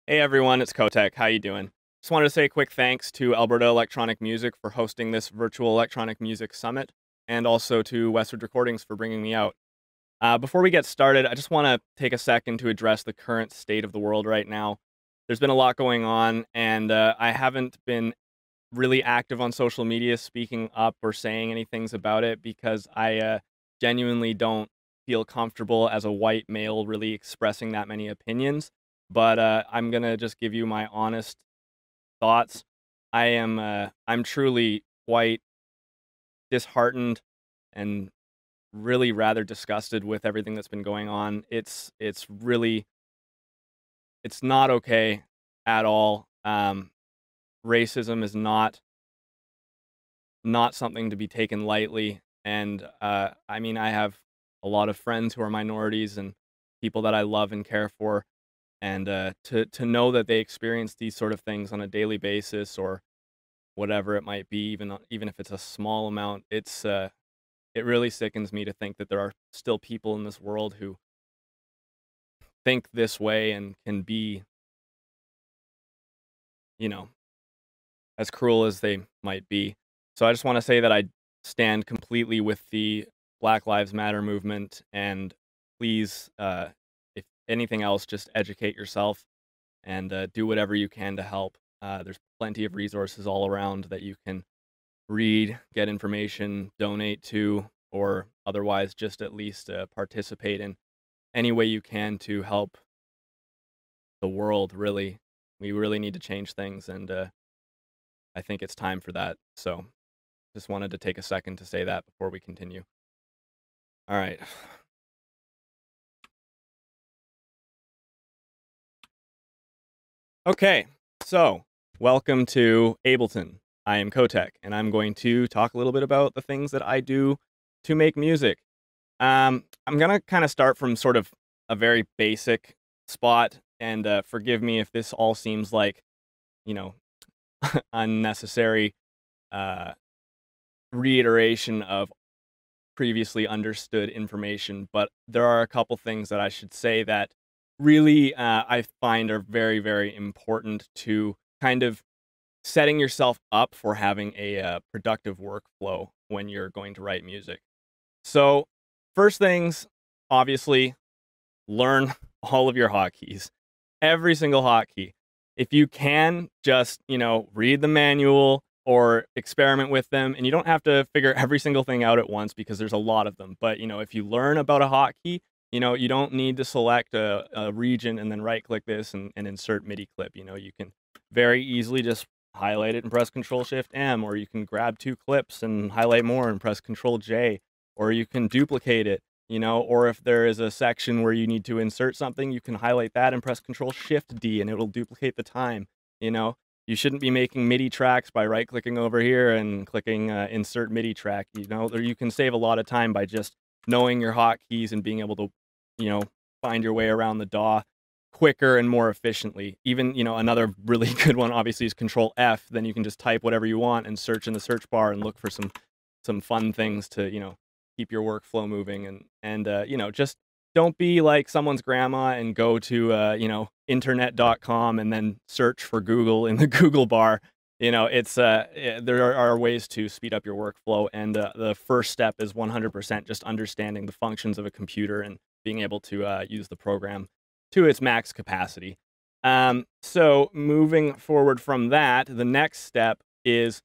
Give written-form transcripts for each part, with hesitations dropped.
Hey everyone, it's Kotek. How you doing? Just wanted to say a quick thanks to Alberta Electronic Music for hosting this virtual electronic music summit, and also to Westwood Recordings for bringing me out. Before we get started, I just want to take a second to address the current state of the world right now. There's been a lot going on, and I haven't been really active on social media speaking up or saying any things about it because I genuinely don't feel comfortable as a white male really expressing that many opinions. But I'm gonna just give you my honest thoughts. I'm truly quite disheartened and really rather disgusted with everything that's been going on. It's not okay at all. Racism is not something to be taken lightly. And I mean, I have a lot of friends who are minorities and people that I love and care for, and to know that they experience these sort of things on a daily basis or whatever it might be, even if it's a small amount, it really sickens me to think that there are still people in this world who think this way and can be, you know, as cruel as they might be. So I just want to say that I stand completely with the Black Lives Matter movement, and please, if anything else, just educate yourself and do whatever you can to help. There's plenty of resources all around that you can read, get information, donate to, or otherwise just at least participate in any way you can to help the world, really. We really need to change things, and I think it's time for that. So just wanted to take a second to say that before we continue. All right. Okay, so welcome to Ableton. I am Kotek, and I'm going to talk a little bit about the things that I do to make music. I'm gonna kind of start from sort of a very basic spot, and forgive me if this all seems like, you know, unnecessary uh, reiteration of previously understood information, but there are a couple things that I should say that really I find are very, very important to kind of setting yourself up for having a productive workflow when you're going to write music. So, first things, obviously, learn all of your hotkeys, every single hotkey. If you can, just, read the manual or experiment with them, and you don't have to figure every single thing out at once because there's a lot of them. But, if you learn about a hotkey, you don't need to select a region and then right click this and insert MIDI clip. You can very easily just highlight it and press Control Shift M, or you can grab two clips and highlight more and press Control J, or you can duplicate it, or if there is a section where you need to insert something, you can highlight that and press Control Shift D and it'll duplicate the time. You shouldn't be making MIDI tracks by right clicking over here and clicking insert MIDI track. Or you can save a lot of time by just knowing your hotkeys and being able to, find your way around the DAW quicker and more efficiently. Even, another really good one obviously is Control F. Then you can just type whatever you want and search in the search bar and look for some fun things to, keep your workflow moving. And just don't be like someone's grandma and go to internet.com and then search for Google in the Google bar. It's there are ways to speed up your workflow, and the first step is 100% just understanding the functions of a computer and being able to use the program to its max capacity. So moving forward from that, the next step is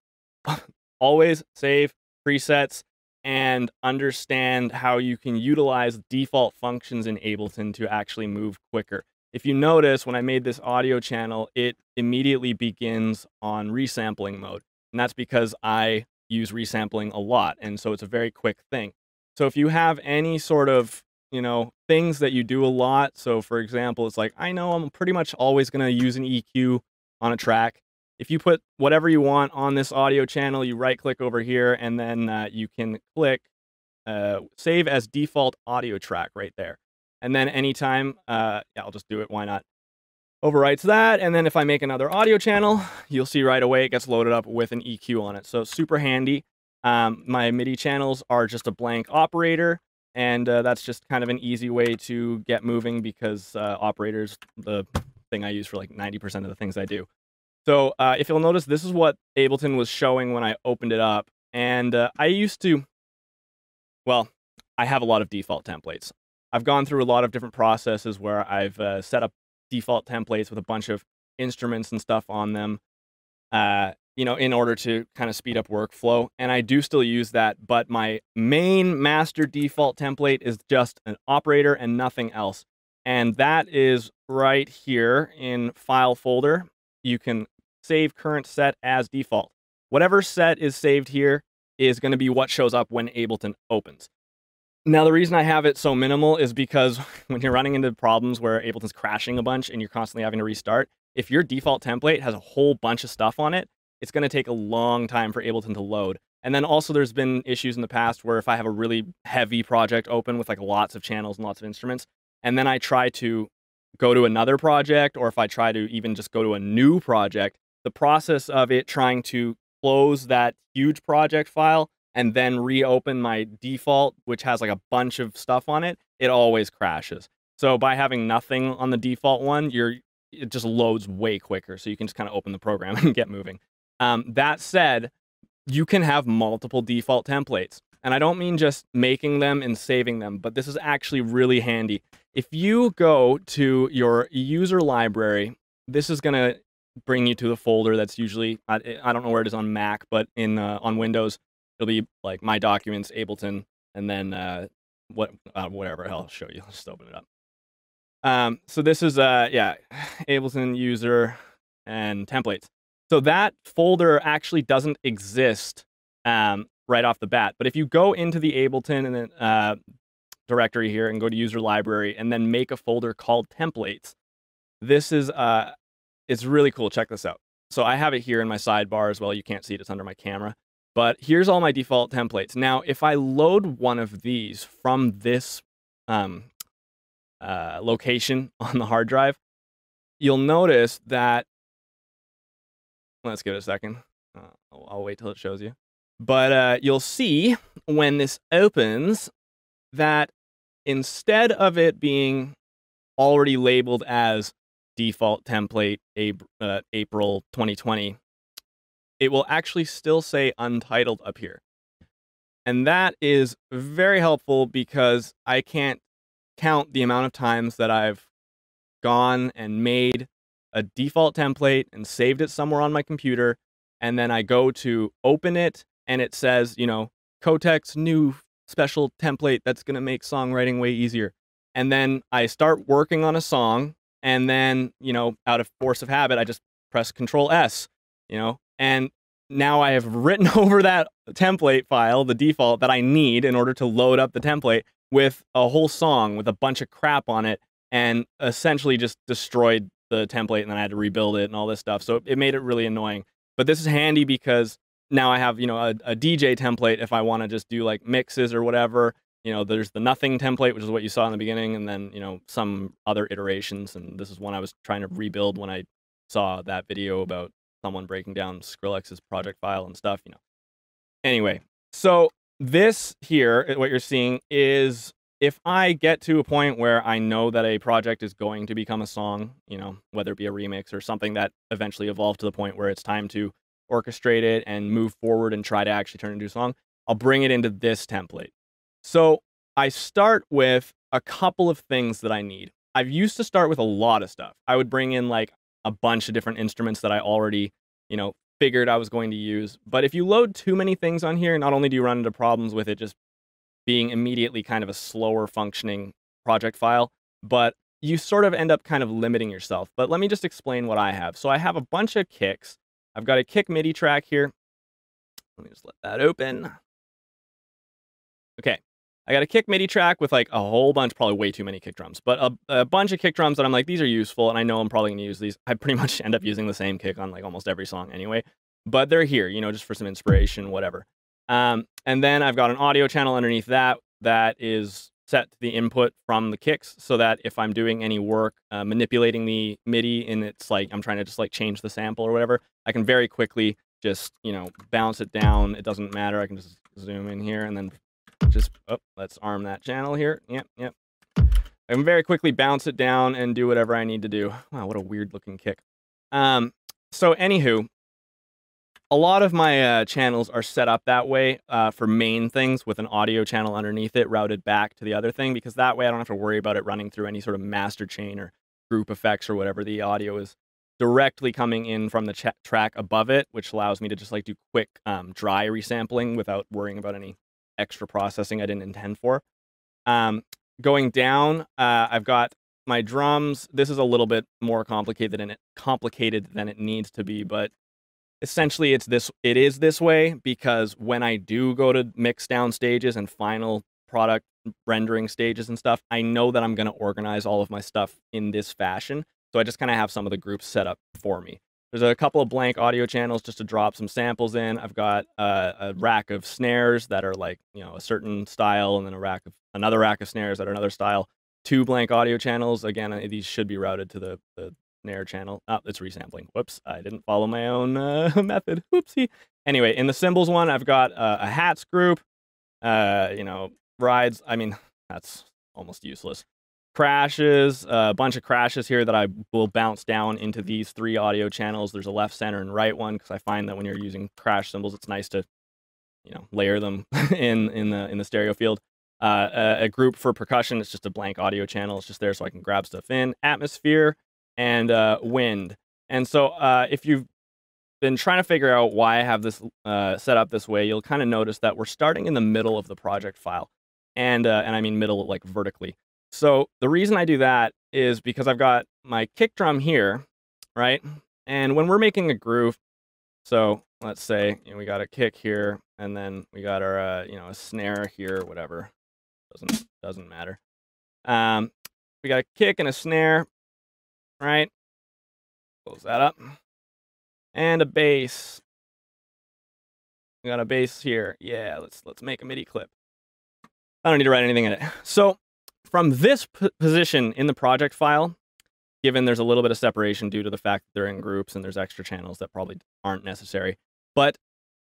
always save presets and understand how you can utilize default functions in Ableton to actually move quicker. If you notice, when I made this audio channel, it immediately begins on resampling mode. And that's because I use resampling a lot, and so it's a very quick thing. So if you have any sort of, things that you do a lot, so for example, it's like, I know I'm pretty much always going to use an EQ on a track. If you put whatever you want on this audio channel, you right click over here, and then you can click save as default audio track right there. And then anytime, yeah, I'll just do it, why not? Overwrites that, and then if I make another audio channel, you'll see right away it gets loaded up with an EQ on it. So super handy. My MIDI channels are just a blank operator, and that's just kind of an easy way to get moving because operators, the thing I use for like 90% of the things I do. So if you'll notice, this is what Ableton was showing when I opened it up. And I used to, well, I have a lot of default templates. I've gone through a lot of different processes where I've set up default templates with a bunch of instruments and stuff on them, you know, in order to kind of speed up workflow. And I do still use that, but my main master default template is just an operator and nothing else. And that is right here in File folder. You can save current set as default. Whatever set is saved here is going to be what shows up when Ableton opens. Now, the reason I have it so minimal is because when you're running into problems where Ableton's crashing a bunch and you're constantly having to restart, if your default template has a whole bunch of stuff on it, it's going to take a long time for Ableton to load. And then also there's been issues in the past where if I have a really heavy project open with like lots of channels and lots of instruments, and then I try to go to another project, or if I try to even just go to a new project, the process of it trying to close that huge project file and then reopen my default, which has like a bunch of stuff on it, it always crashes. So by having nothing on the default one, it just loads way quicker. So you can just kind of open the program and get moving. That said, you can have multiple default templates. And I don't mean just making them and saving them, but this is actually really handy. If you go to your user library, this is going to bring you to the folder that's usually, I don't know where it is on Mac, but on Windows, it'll be like My Documents, Ableton, and then whatever. I'll show you. I'll just open it up. So this is, yeah, Ableton user and templates. So that folder actually doesn't exist right off the bat. But if you go into the Ableton and then directory here and go to user library and then make a folder called templates, this is it's really cool. Check this out. So I have it here in my sidebar as well. You can't see it, it's under my camera. But here's all my default templates. Now, if I load one of these from this location on the hard drive, you'll notice that, let's give it a second. I'll wait till it shows you. But you'll see when this opens that instead of it being already labeled as default template April 2020, it will actually still say untitled up here. And that is very helpful because I can't count the amount of times that I've gone and made a default template and saved it somewhere on my computer, and then I go to open it and it says, you know, Kotek's new special template that's going to make songwriting way easier. And then I start working on a song, and then, you know, out of force of habit, I just press Control S, you know, and now I have written over that template file, the default that I need in order to load up the template, with a whole song with a bunch of crap on it, and essentially just destroyed the template, and then I had to rebuild it and all this stuff. So it made it really annoying. But this is handy because now I have, you know, a DJ template if I want to just do like mixes or whatever. You know, there's the nothing template, which is what you saw in the beginning, and then, you know, some other iterations. And this is one I was trying to rebuild when I saw that video about someone breaking down Skrillex's project file and stuff, you know. Anyway, so this here, what you're seeing is if I get to a point where I know that a project is going to become a song, you know, whether it be a remix or something that eventually evolved to the point where it's time to orchestrate it and move forward and try to actually turn it into a song, I'll bring it into this template. So I start with a couple of things that I need. I've used to start with a lot of stuff. I would bring in like a bunch of different instruments that I already, you know, figured I was going to use. But if you load too many things on here, not only do you run into problems with it just being immediately kind of a slower functioning project file, but you sort of end up kind of limiting yourself. But let me just explain what I have. So I have a bunch of kicks. I've got a kick MIDI track here. Let me just let that open. Okay. I got a kick MIDI track with like a whole bunch, probably way too many kick drums, but a bunch of kick drums that I'm like, these are useful, and I know I'm probably going to use these. I pretty much end up using the same kick on like almost every song anyway, but they're here, you know, just for some inspiration, whatever. And then I've got an audio channel underneath that is set to the input from the kicks, so that if I'm doing any work manipulating the MIDI and it's like I'm trying to just like change the sample or whatever, I can very quickly just, you know, bounce it down. It doesn't matter. I can just zoom in here and then just, oh, let's arm that channel here. Yep. I can very quickly bounce it down and do whatever I need to do. Wow, what a weird looking kick. So anywho, a lot of my channels are set up that way for main things with an audio channel underneath it routed back to the other thing, because that way I don't have to worry about it running through any sort of master chain or group effects or whatever. The audio is directly coming in from the track above it, which allows me to just like do quick dry resampling without worrying about any extra processing I didn't intend for. Going down, I've got my drums. This is a little bit more complicated than it needs to be, but essentially it is this way because when I do go to mix down stages and final product rendering stages and stuff, I know that I'm going to organize all of my stuff in this fashion. So I just kind of have some of the groups set up for me. There's a couple of blank audio channels just to drop some samples in. I've got a rack of snares that are like, you know, a certain style, and then another rack of snares that are another style. 2 blank audio channels. Again, these should be routed to the snare channel. Oh, it's resampling. Whoops, I didn't follow my own method. Whoopsie. Anyway, in the cymbals one, I've got a hats group. You know, rides. I mean, that's almost useless. Crashes, a bunch of crashes here that I will bounce down into these 3 audio channels. There's a left, center, and right one, because I find that when you're using crash cymbals, it's nice to, you know, layer them in the stereo field. A group for percussion, it's just a blank audio channel. It's just there so I can grab stuff in. Atmosphere and wind. And so if you've been trying to figure out why I have this set up this way, you'll kind of notice that we're starting in the middle of the project file, and I mean middle like vertically. So the reason I do that is because I've got my kick drum here, right? And when we're making a groove, so let's say, you know, we got a kick here, and then we got our you know, a snare here, whatever, doesn't matter. We got a kick and a snare, right? Close that up, and a bass. We got a bass here. Yeah, let's make a MIDI clip. I don't need to write anything in it. So from this position in the project file, given there's a little bit of separation due to the fact that they're in groups and there's extra channels that probably aren't necessary, but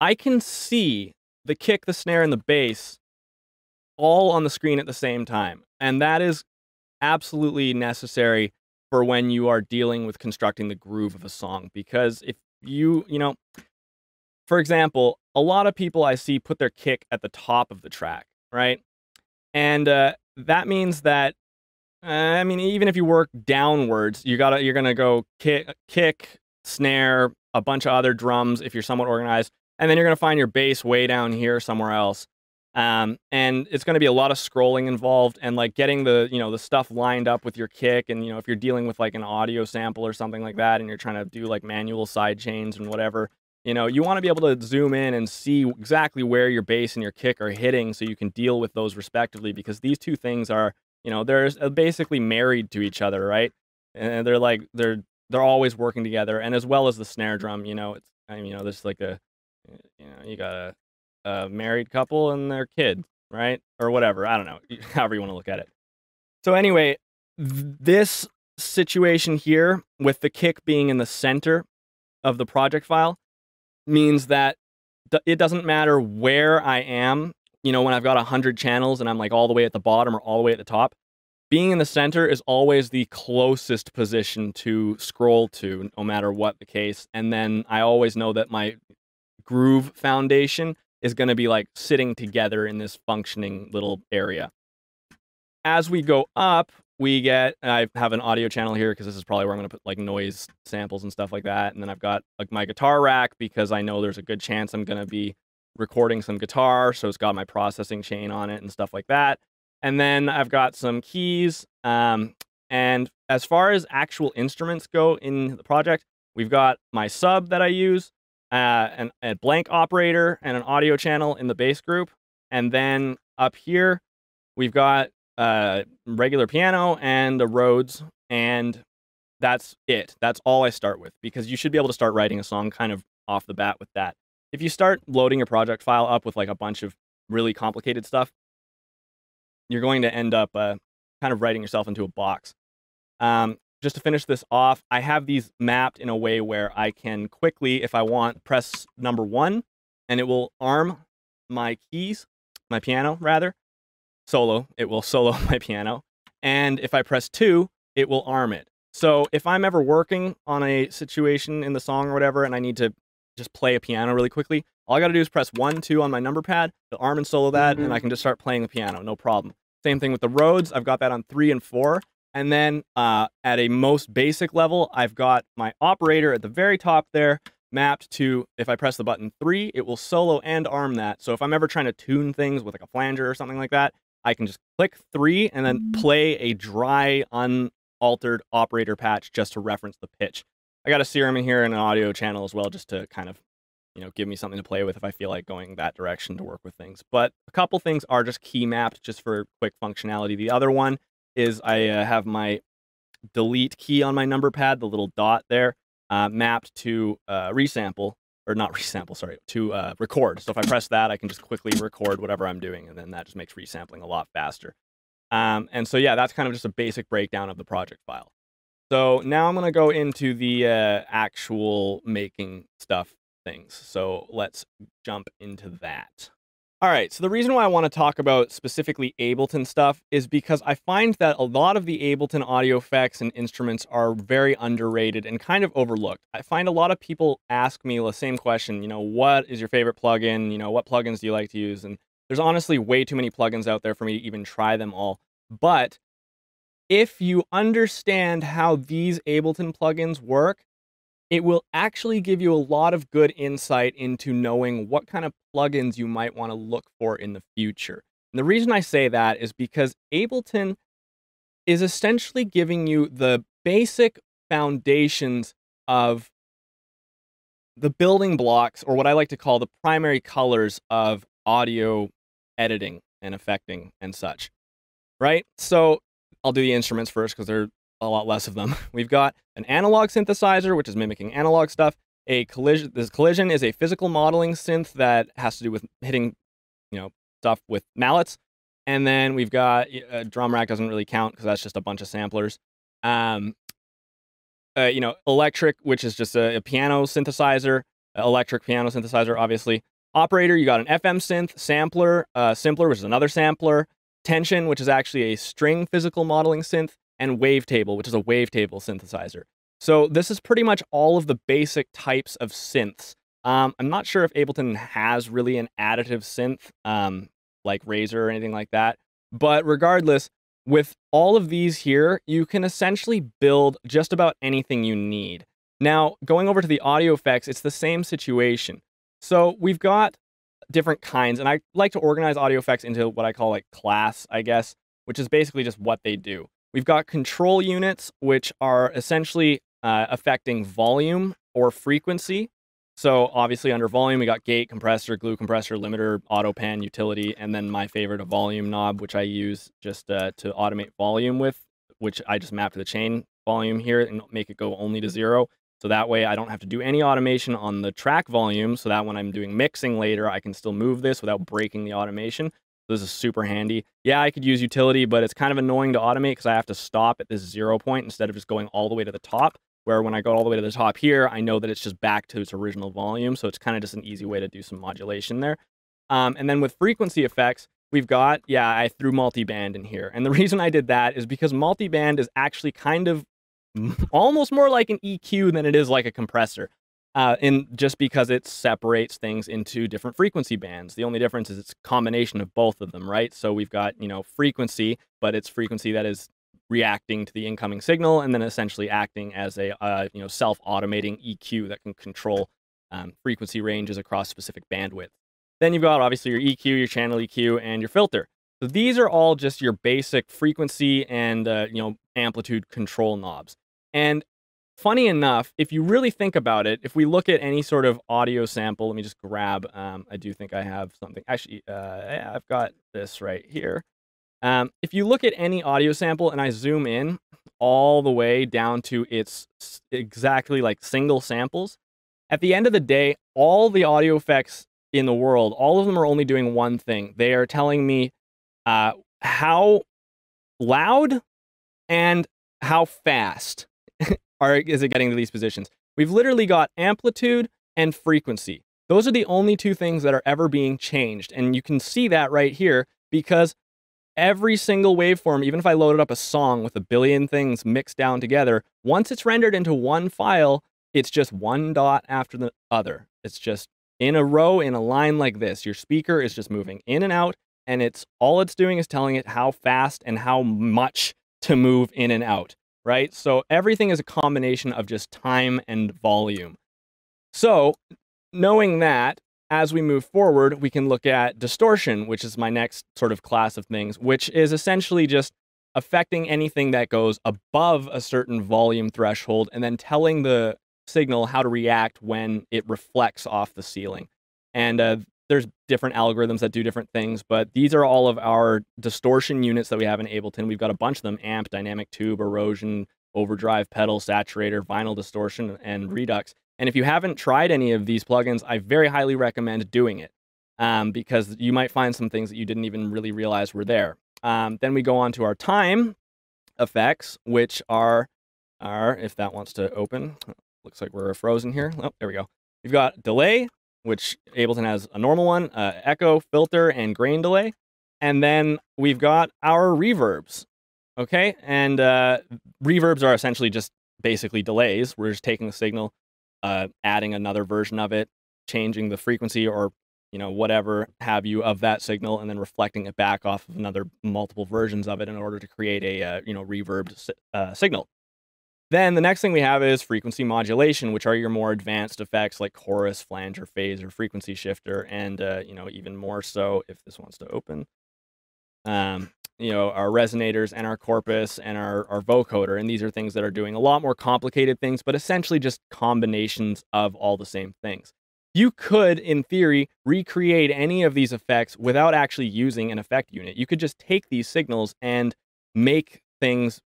I can see the kick, the snare, and the bass all on the screen at the same time. And that is absolutely necessary for when you are dealing with constructing the groove of a song. Because if you know, for example, a lot of people I see put their kick at the top of the track, right? And that means that, I mean, even if you work downwards, you're gonna go kick, snare, a bunch of other drums if you're somewhat organized, and then you're gonna find your bass way down here somewhere else. And it's gonna be a lot of scrolling involved, and like getting the, you know, the stuff lined up with your kick, and, you know, if you're dealing with like an audio sample or something like that, and you're trying to do like manual side chains and whatever, you know, you want to be able to zoom in and see exactly where your bass and your kick are hitting so you can deal with those respectively, because these two things are, you know, they're basically married to each other, right? And they're like, they're always working together. And as well as the snare drum, you know, it's, I mean, you know, there's like you know, you got a married couple and their kid, right? Or whatever. I don't know, however you want to look at it. So anyway, this situation here with the kick being in the center of the project file means that it doesn't matter where I am, you know, when I've got 100 channels and I'm like all the way at the bottom or all the way at the top, being in the center is always the closest position to scroll to, no matter what the case. And then I always know that my groove foundation is going to be like sitting together in this functioning little area. As we go up, I have an audio channel here because this is probably where I'm going to put like noise samples and stuff like that. And then I've got like my guitar rack because I know there's a good chance I'm going to be recording some guitar. So it's got my processing chain on it and stuff like that. And then I've got some keys. And as far as actual instruments go in the project, we've got my sub that I use, a blank operator, and an audio channel in the bass group. And then up here, we've got regular piano and the Rhodes, and that's it. That's all I start with, because you should be able to start writing a song kind of off the bat with that. If you start loading your project file up with like a bunch of really complicated stuff, you're going to end up kind of writing yourself into a box. Just to finish this off, I have these mapped in a way where I can quickly, if I want, press number 1, and it will arm my keys, my piano rather, solo. It will solo my piano. And if I press 2, it will arm it. So if I'm ever working on a situation in the song or whatever, and I need to just play a piano really quickly, all I got to do is press 1, 2 on my number pad, the arm and solo that, and I can just start playing the piano, no problem. Same thing with the Rhodes. I've got that on 3 and 4. And then at a most basic level, I've got my operator at the very top there, mapped to, if I press the button 3, it will solo and arm that. So if I'm ever trying to tune things with like a flanger or something like that, I can just click 3 and then play a dry, unaltered operator patch just to reference the pitch. I got a serum in here and an audio channel as well, just to kind of, give me something to play with if I feel like going that direction to work with things. But a couple things are just key mapped just for quick functionality. The other one is I have my delete key on my number pad, the little dot there, mapped to resample, or not resample, sorry, to record. So if I press that, I can just quickly record whatever I'm doing, and then that just makes resampling a lot faster. And so, yeah, that's kind of just a basic breakdown of the project file. So now I'm going to go into the actual making stuff things. So let's jump into that. All right, so the reason why I want to talk about specifically Ableton stuff is because I find that a lot of the Ableton audio effects and instruments are very underrated and kind of overlooked. I find a lot of people ask me the same question, what is your favorite plugin? What plugins do you like to use? And there's honestly way too many plugins out there for me to even try them all. But if you understand how these Ableton plugins work, it will actually give you a lot of good insight into knowing what kind of plugins you might want to look for in the future. And the reason I say that is because Ableton is essentially giving you the basic foundations of the building blocks, or what I like to call the primary colors of audio editing and effecting and such, right? So I'll do the instruments first because they're a lot less of them. We've got an analog synthesizer, which is mimicking analog stuff. This Collision is a physical modeling synth that has to do with hitting, stuff with mallets. And then we've got a drum rack, doesn't really count because that's just a bunch of samplers. Electric, which is just a piano synthesizer, electric piano synthesizer, obviously. Operator, you got an FM synth, sampler, Simpler, which is another sampler, Tension, which is actually a string physical modeling synth, and wavetable, which is a wavetable synthesizer. So this is pretty much all of the basic types of synths. I'm not sure if Ableton has really an additive synth, like Rezz or anything like that. But regardless, with all of these here, you can essentially build just about anything you need. Now, going over to the audio effects, it's the same situation. So we've got different kinds, and I like to organize audio effects into what I call like class, I guess, which is basically just what they do. We've got control units, which are essentially affecting volume or frequency. So obviously under volume, we got gate, compressor, glue compressor, limiter, auto pan, utility, and then my favorite, a volume knob, which I use just to automate volume with, which I just map to the chain volume here and make it go only to 0. So that way I don't have to do any automation on the track volume, so that when I'm doing mixing later, I can still move this without breaking the automation. This is super handy. Yeah, I could use utility, but it's kind of annoying to automate because I have to stop at this 0 point instead of just going all the way to the top, where when I go all the way to the top here, I know that it's just back to its original volume. So it's kind of just an easy way to do some modulation there. And then with frequency effects, we've got, I threw multiband in here. And the reason I did that is because multiband is actually kind of almost more like an EQ than it is like a compressor. Just because it separates things into different frequency bands. The only difference is it's a combination of both of them, right? So we've got, frequency, but it's frequency that is reacting to the incoming signal and then essentially acting as a, self-automating EQ that can control frequency ranges across specific bandwidth. Then you've got, obviously, your EQ, your channel EQ, and your filter. So these are all just your basic frequency and, amplitude control knobs. And funny enough, if you really think about it, if we look at any sort of audio sample, let me just grab, I do think I have something. Actually, yeah, I've got this right here. If you look at any audio sample and I zoom in all the way down to its exactly like single samples, at the end of the day, all the audio effects in the world, all of them are only doing one thing. They are telling me how loud and how fast is it getting to these positions. We've literally got amplitude and frequency. Those are the only two things that are ever being changed. And you can see that right here because every single waveform, even if I loaded up a song with a billion things mixed down together, once it's rendered into one file, it's just one dot after the other. It's just in a row, in a line like this. Your speaker is just moving in and out, and all it's doing is telling it how fast and how much to move in and out, right? So everything is a combination of just time and volume. So knowing that, as we move forward, we can look at distortion, which is my next sort of class of things, which is essentially just affecting anything that goes above a certain volume threshold and then telling the signal how to react when it reflects off the ceiling. And there's different algorithms that do different things, but these are all of our distortion units that we have in Ableton. We've got a bunch of them: amp, dynamic tube, erosion, overdrive, pedal, saturator, vinyl distortion, and redux. And if you haven't tried any of these plugins, I very highly recommend doing it, because you might find some things that you didn't even really realize were there. Then we go on to our time effects, which are, if that wants to open, looks like we're frozen here. Oh, there we go. We've got delay, which Ableton has a normal one, echo, filter, and grain delay. And then we've got our reverbs, okay? And reverbs are essentially just basically delays. We're just taking the signal, adding another version of it, changing the frequency or, you know, whatever have you of that signal, and then reflecting it back off of another multiple versions of it in order to create a, you know, reverbed signal. Then the next thing we have is frequency modulation, which are your more advanced effects like chorus, flanger, phaser, frequency shifter, and, you know, even more so if this wants to open. You know, our resonators and our corpus and our vocoder. And these are things that are doing a lot more complicated things, but essentially just combinations of all the same things. You could, in theory, recreate any of these effects without actually using an effect unit. You could just take these signals and make things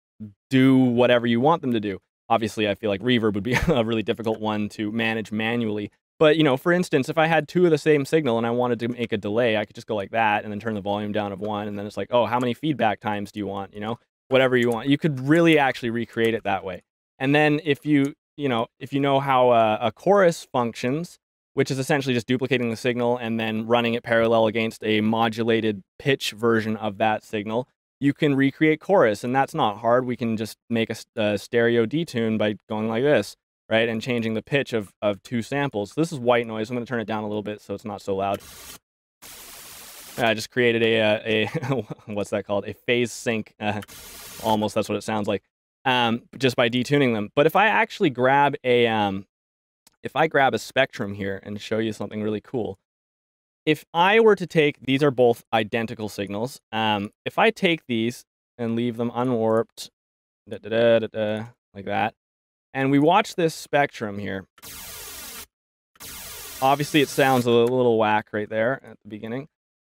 do whatever you want them to do. Obviously, I feel like reverb would be a really difficult one to manage manually. But, you know, for instance, if I had two of the same signal and I wanted to make a delay, I could just go like that and then turn the volume down of one. And then it's like, oh, how many feedback times do you want? You know, whatever you want. You could really actually recreate it that way. And then if you know how a chorus functions, which is essentially just duplicating the signal and then running it parallel against a modulated pitch version of that signal, you can recreate chorus. And that's not hard. We can just make a stereo detune by going like this, right? And changing the pitch of two samples. So this is white noise. I'm going to turn it down a little bit so it's not so loud. I just created a what's that called? A phase sync. Almost, that's what it sounds like. Just by detuning them. But if I actually grab a spectrum here and show you something really cool. If I were to take, these are both identical signals. If I take these and leave them unwarped, like that, and we watch this spectrum here, obviously it sounds a little whack right there at the beginning.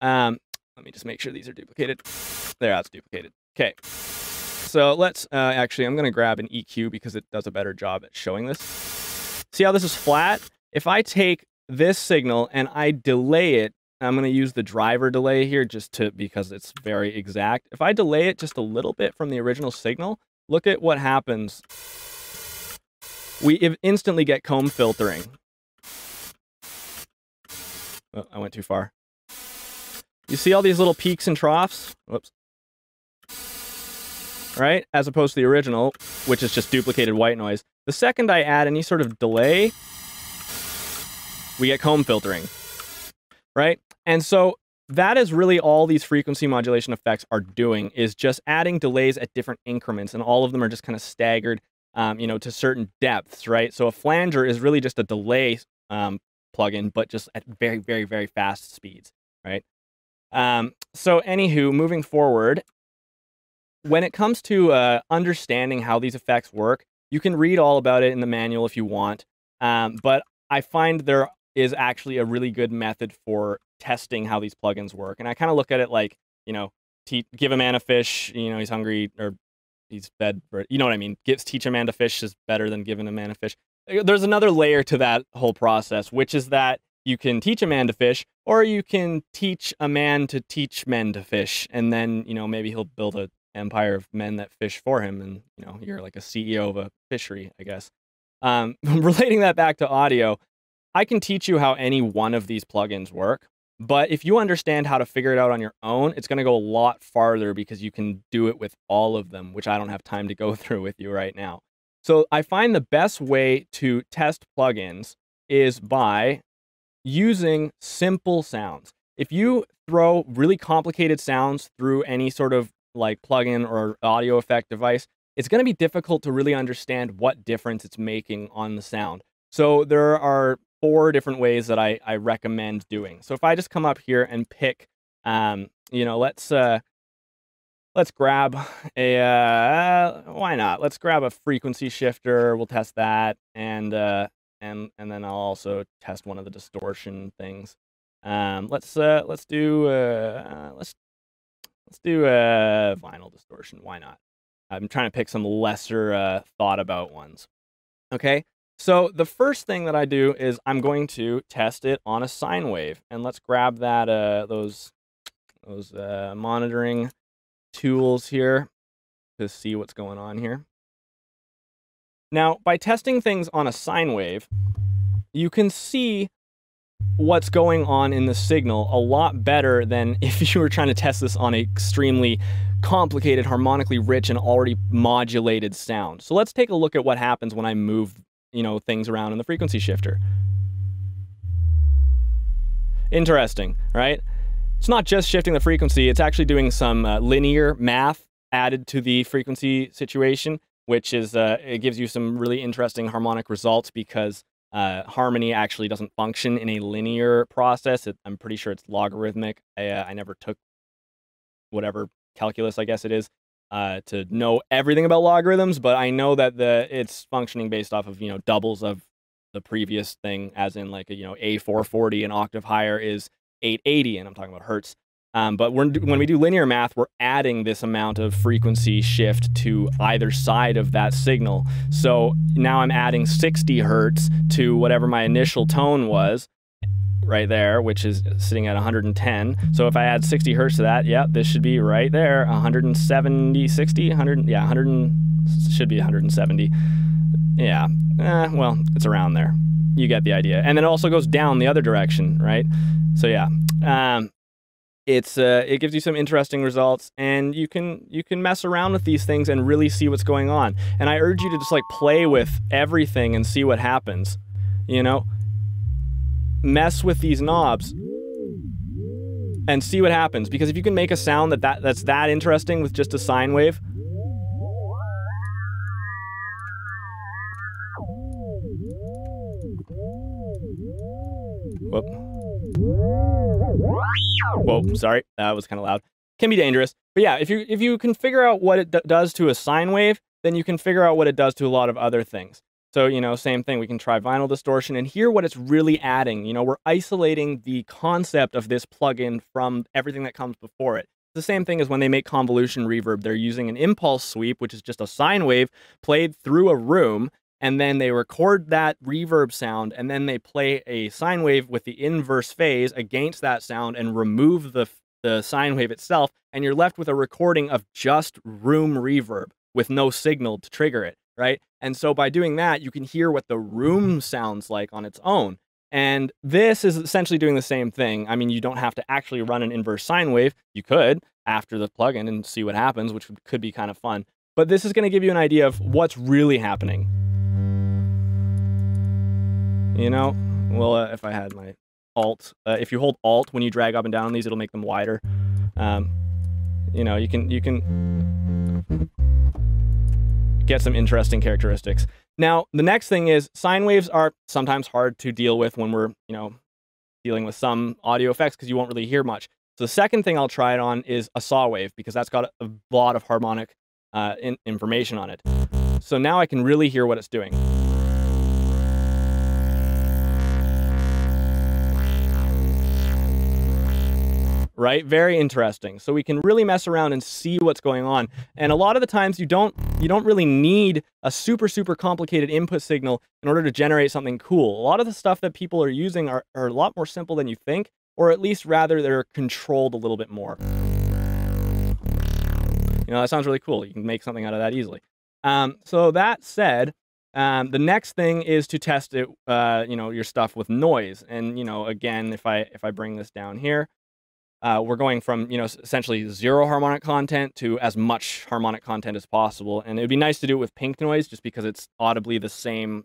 Let me just make sure these are duplicated. There, that's duplicated. Okay. So let's, actually, I'm going to grab an EQ because it does a better job at showing this. See how this is flat? If I take this signal and I delay it, I'm going to use the driver delay here because it's very exact. If I delay it just a little bit from the original signal, look at what happens. We instantly get comb filtering. Oh, I went too far. You see all these little peaks and troughs? Whoops. Right? As opposed to the original, which is just duplicated white noise. The second I add any sort of delay, we get comb filtering, right? And so that is really all these frequency modulation effects are doing, is just adding delays at different increments, and all of them are just kind of staggered, you know, to certain depths, right? So a flanger is really just a delay plugin, but just at very, very, very fast speeds, right? So anywho, moving forward, when it comes to understanding how these effects work, you can read all about it in the manual if you want, but I find there is actually a really good method for testing how these plugins work. And I kind of look at it like, you know, give a man a fish, you know, he's hungry, or he's fed, you know what I mean? Teach a man to fish is better than giving a man a fish. There's another layer to that whole process, which is that you can teach a man to fish, or you can teach a man to teach men to fish. And then, you know, maybe he'll build an empire of men that fish for him. And, you know, you're like a CEO of a fishery, I guess. Relating that back to audio, I can teach you how any one of these plugins work, But if you understand how to figure it out on your own, it's going to go a lot farther because you can do it with all of them, which I don't have time to go through with you right now. So I find the best way to test plugins is by using simple sounds. If you throw really complicated sounds through any sort of like plugin or audio effect device, it's going to be difficult to really understand what difference it's making on the sound. So there are 4 different ways that I recommend doing. So if I just come up here and pick, you know, let's grab a, why not? Let's grab a frequency shifter. We'll test that, and then I'll also test one of the distortion things. Let's do vinyl distortion. Why not? I'm trying to pick some lesser thought about ones. Okay. So the first thing that I do is I'm going to test it on a sine wave, and let's grab that those monitoring tools here to see what's going on here. Now, by testing things on a sine wave, you can see what's going on in the signal a lot better than if you were trying to test this on an extremely complicated, harmonically rich, and already modulated sound. So let's take a look at what happens when I move, you know, things around in the frequency shifter. Interesting, right? It's not just shifting the frequency, it's actually doing some linear math added to the frequency situation, which is, it gives you some really interesting harmonic results because harmony actually doesn't function in a linear process. I'm pretty sure it's logarithmic. I never took whatever calculus, I guess it is, to know everything about logarithms, but I know that it's functioning based off of, you know, doubles of the previous thing, as in like, you know, A440, an octave higher is 880, and I'm talking about hertz. But when we do linear math, we're adding this amount of frequency shift to either side of that signal. So now I'm adding 60 hertz to whatever my initial tone was right there, which is sitting at 110. So if I add 60 hertz to that, yeah, this should be right there, 170, 60, 100, yeah, 100, should be 170. Yeah, well, it's around there. You get the idea. And then it also goes down the other direction, right? So yeah, it gives you some interesting results, and you can mess around with these things and really see what's going on. And I urge you to just like play with everything and see what happens. You know, mess with these knobs and see what happens, because if you can make a sound that's that interesting with just a sine wave, whoa, sorry, that was kind of loud. Can be dangerous, but yeah, if you can figure out what it does to a sine wave, then you can figure out what it does to a lot of other things. So, you know, same thing, we can try vinyl distortion and hear what it's really adding. You know, we're isolating the concept of this plugin from everything that comes before it. The same thing as when they make convolution reverb. They're using an impulse sweep, which is just a sine wave played through a room, and then they record that reverb sound, and then they play a sine wave with the inverse phase against that sound and remove the sine wave itself, and you're left with a recording of just room reverb with no signal to trigger it, right? And so by doing that, you can hear what the room sounds like on its own. And this is essentially doing the same thing. I mean, you don't have to actually run an inverse sine wave. You could after the plugin and see what happens, which could be kind of fun. But this is going to give you an idea of what's really happening. You know, well, if I had my Alt, if you hold Alt when you drag up and down on these, it'll make them wider. You know, you can get some interesting characteristics. Now, the next thing is sine waves are sometimes hard to deal with when we're, you know, dealing with some audio effects because you won't really hear much. So the second thing I'll try it on is a saw wave, because that's got a lot of harmonic information on it. So now I can really hear what it's doing. Right? Very interesting. So we can really mess around and see what's going on. And a lot of the times you don't really need a super complicated input signal in order to generate something cool. A lot of the stuff that people are using are a lot more simple than you think, or at least rather they're controlled a little bit more. You know, that sounds really cool. You can make something out of that easily. So that said, The next thing is to test it, your stuff with noise. And, again, if I bring this down here, we're going from, essentially 0 harmonic content to as much harmonic content as possible. And it'd be nice to do it with pink noise just because it's audibly the same,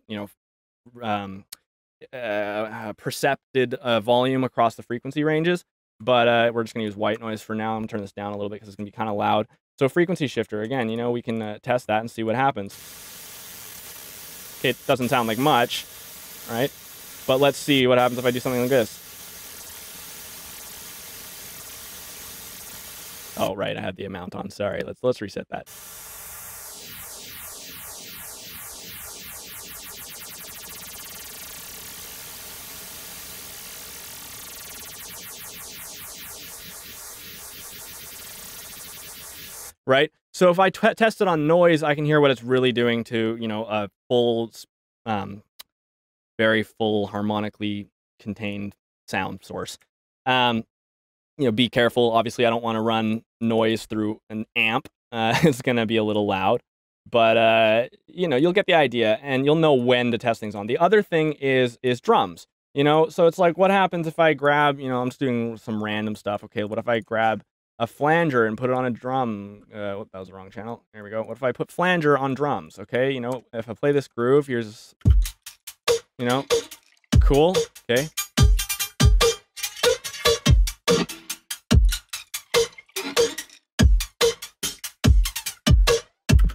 percepted volume across the frequency ranges. But we're just going to use white noise for now. I'm going to turn this down a little bit because it's going to be kind of loud. So frequency shifter, again, we can test that and see what happens. Okay, it doesn't sound like much, right? But let's see what happens if I do something like this. Oh, right, I had the amount on. Sorry, let's reset that. Right? So if I test it on noise, I can hear what it's really doing to, a full, very full harmonically contained sound source. Be careful. Obviously, I don't want to run noise through an amp. It's going to be a little loud. But, you'll get the idea, and you'll know when to test things on. The other thing is drums. So it's like, what happens if I grab, I'm just doing some random stuff. Okay, what if I grab a flanger and put it on a drum? That was the wrong channel. There we go. What if I put flanger on drums? Okay, if I play this groove, here's, cool. Okay.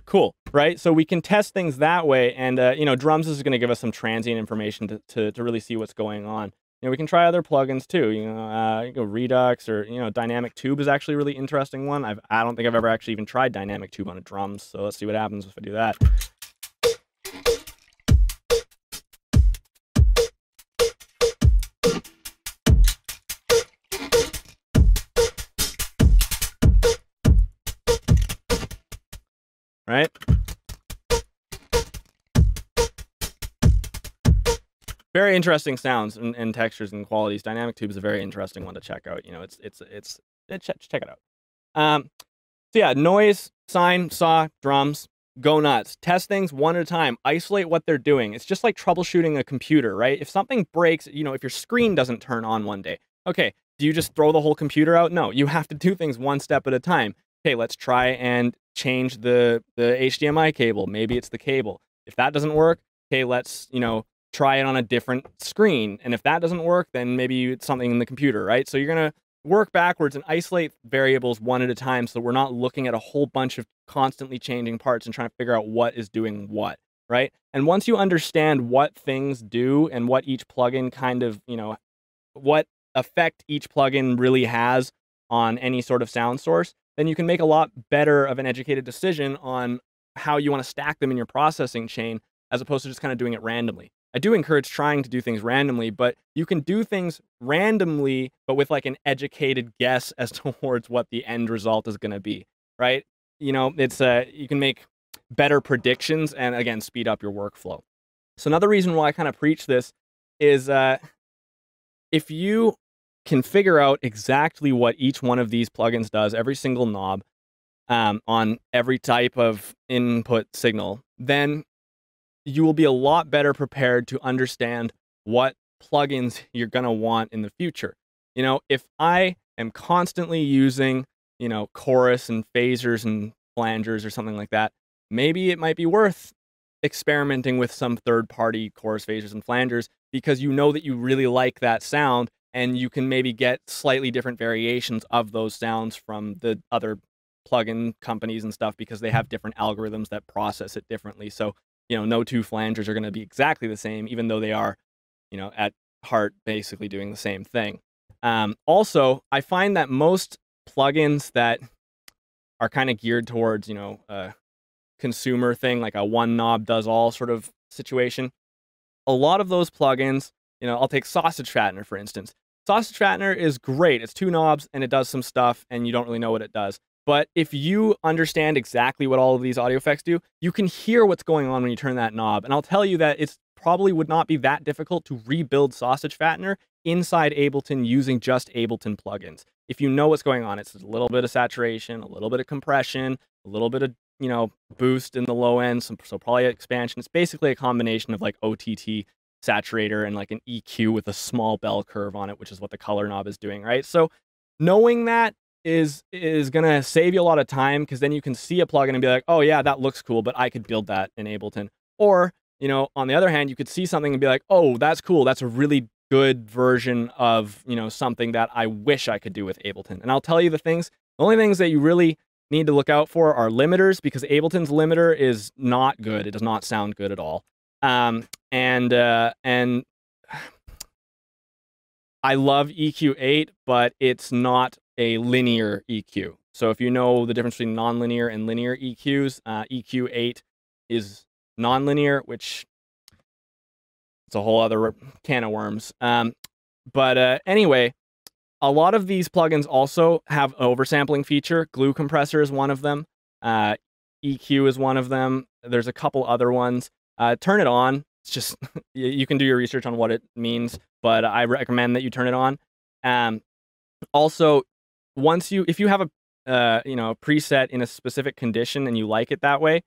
Cool, right? So we can test things that way, and drums is going to give us some transient information to really see what's going on. We can try other plugins too. You go Redux, or Dynamic Tube is actually a really interesting one. I don't think I've ever actually even tried Dynamic Tube on a drums. So let's see what happens if I do that. Right? Very interesting sounds and textures and qualities. Dynamic Tube is a very interesting one to check out. Check it out. So yeah, noise, sine, saw, drums, go nuts. Test things one at a time. Isolate what they're doing. It's just like troubleshooting a computer, right? If something breaks, if your screen doesn't turn on one day, okay, do you just throw the whole computer out? No, you have to do things one step at a time. Okay, let's try and change the HDMI cable. Maybe it's the cable. If that doesn't work, okay, let's, try it on a different screen. And if that doesn't work, then maybe it's something in the computer, right? So you're going to work backwards and isolate variables one at a time so we're not looking at a whole bunch of constantly changing parts and trying to figure out what is doing what, right? And once you understand what things do and what each plugin kind of, what effect each plugin really has on any sort of sound source, then you can make a lot better of an educated decision on how you want to stack them in your processing chain, as opposed to just kind of doing it randomly. I do encourage trying to do things randomly, but you can do things randomly, but with like an educated guess as towards what the end result is going to be, right? It's you can make better predictions and, again, speed up your workflow. So another reason why I kind of preach this is if you can figure out exactly what each one of these plugins does, every single knob on every type of input signal, then you will be a lot better prepared to understand what plugins you're going to want in the future. If I am constantly using, chorus and phasers and flangers or something like that, maybe it might be worth experimenting with some third-party chorus, phasers, and flangers, because you know that you really like that sound, and you can maybe get slightly different variations of those sounds from the other plugin companies and stuff, because they have different algorithms that process it differently. So no two flangers are going to be exactly the same, even though they are, at heart, basically doing the same thing. Also, I find that most plugins that are kind of geared towards, a consumer thing, like a one knob does all sort of situation, a lot of those plugins, I'll take Sausage Fattener, for instance. Sausage Fattener is great. It's 2 knobs and it does some stuff and you don't really know what it does. But if you understand exactly what all of these audio effects do, you can hear what's going on when you turn that knob. And I'll tell you that it's probably would not be that difficult to rebuild Sausage Fattener inside Ableton using just Ableton plugins. If you know what's going on, it's a little bit of saturation, a little bit of compression, a little bit of you know, boost in the low end, so probably expansion. It's basically a combination of like OTT saturator and like an EQ with a small bell curve on it, which is what the color knob is doing, right? So knowing that is gonna save you a lot of time, because then you can see a plugin and be like, oh yeah, that looks cool, but I could build that in Ableton. Or, you know, on the other hand, you could see something and be like, oh, that's cool. That's a really good version of, you know, something that I wish I could do with Ableton. And I'll tell you the only things that you really need to look out for are limiters, because Ableton's limiter is not good. It does not sound good at all. And I love EQ8, but it's not a linear EQ. So if you know the difference between nonlinear and linear EQs, EQ8 is nonlinear, which it's a whole other can of worms. But anyway, a lot of these plugins also have an oversampling feature. Glue Compressor is one of them. EQ is one of them. There's a couple other ones. Turn it on. It's just, you can do your research on what it means, but I recommend that you turn it on. Also, if you have a you know, preset in a specific condition and you like it that way,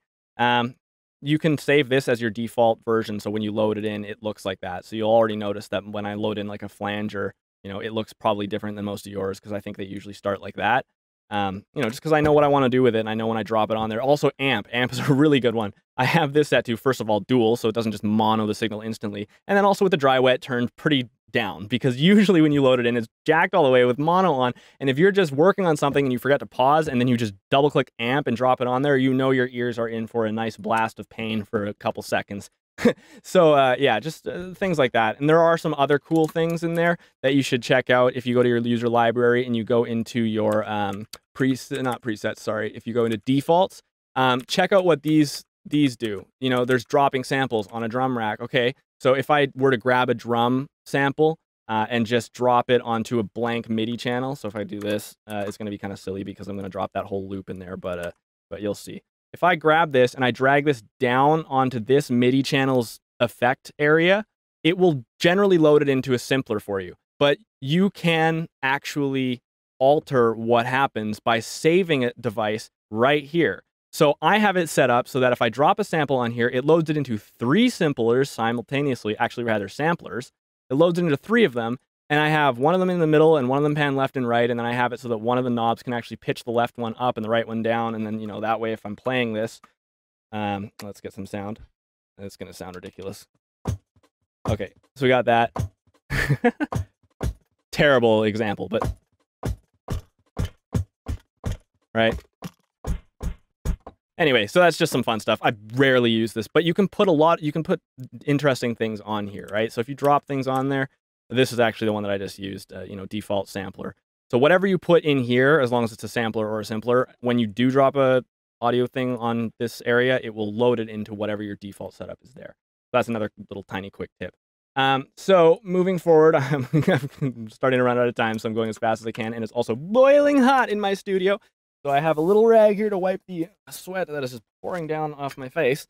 you can save this as your default version. So when you load it in, it looks like that. So you'll already notice that when I load in like a flanger, you know, it looks probably different than most of yours, because I think they usually start like that. You know, just because I know what I want to do with it, and I know when I drop it on there. Also, amp is a really good one. I have this set to, first of all, dual, so it doesn't just mono the signal instantly, and then also with the dry wet turned pretty down, because usually when you load it in, it's jacked all the way with mono on, and if you're just working on something and you forget to pause and then you just double click amp and drop it on there, you know your ears are in for a nice blast of pain for a couple seconds. So yeah, just things like that. And there are some other cool things in there that you should check out if you go to your user library and you go into your if you go into defaults, check out what these do. You know, there's dropping samples on a drum rack. Okay, so if I were to grab a drum sample and just drop it onto a blank MIDI channel, so if I do this, it's going to be kind of silly because I'm going to drop that whole loop in there, but you'll see. If I grab this and I drag this down onto this MIDI channel's effect area, it will generally load it into a simpler for you. But you can actually alter what happens by saving a device right here. So I have it set up so that if I drop a sample on here, it loads it into 3 simplers simultaneously, actually rather samplers. It loads it into 3 of them, and I have one of them in the middle and one of them pan left and right, and then I have it so that one of the knobs can actually pitch the left one up and the right one down, and then, you know, that way if I'm playing this, let's get some sound. It's going to sound ridiculous. Okay, so we got that. Terrible example, but... right? Anyway, so that's just some fun stuff. I rarely use this, but you can put interesting things on here, right? So if you drop things on there, this is actually the one that I just used, you know, default sampler. So whatever you put in here, as long as it's a sampler or a simpler, when you do drop a audio thing on this area, it will load it into whatever your default setup is there. So that's another little tiny quick tip. So moving forward, I'm starting to run out of time, so I'm going as fast as I can, and it's also boiling hot in my studio. So I have a little rag here to wipe the sweat that is just pouring down off my face.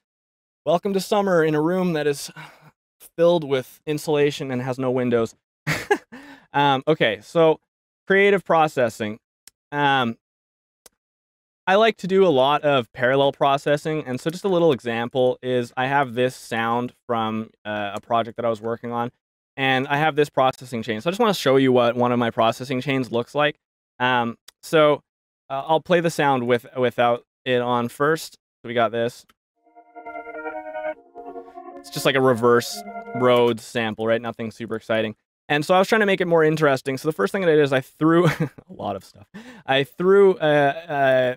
Welcome to summer in a room that is filled with insulation and has no windows. Okay, so creative processing. I like to do a lot of parallel processing, and so just a little example is I have this sound from a project that I was working on, and I have this processing chain. So I just want to show you what one of my processing chains looks like. I'll play the sound without it on first. So we got this. It's just like a reverse Rhodes sample, right? Nothing super exciting. And so I was trying to make it more interesting. So the first thing that I did is I threw a lot of stuff. I threw an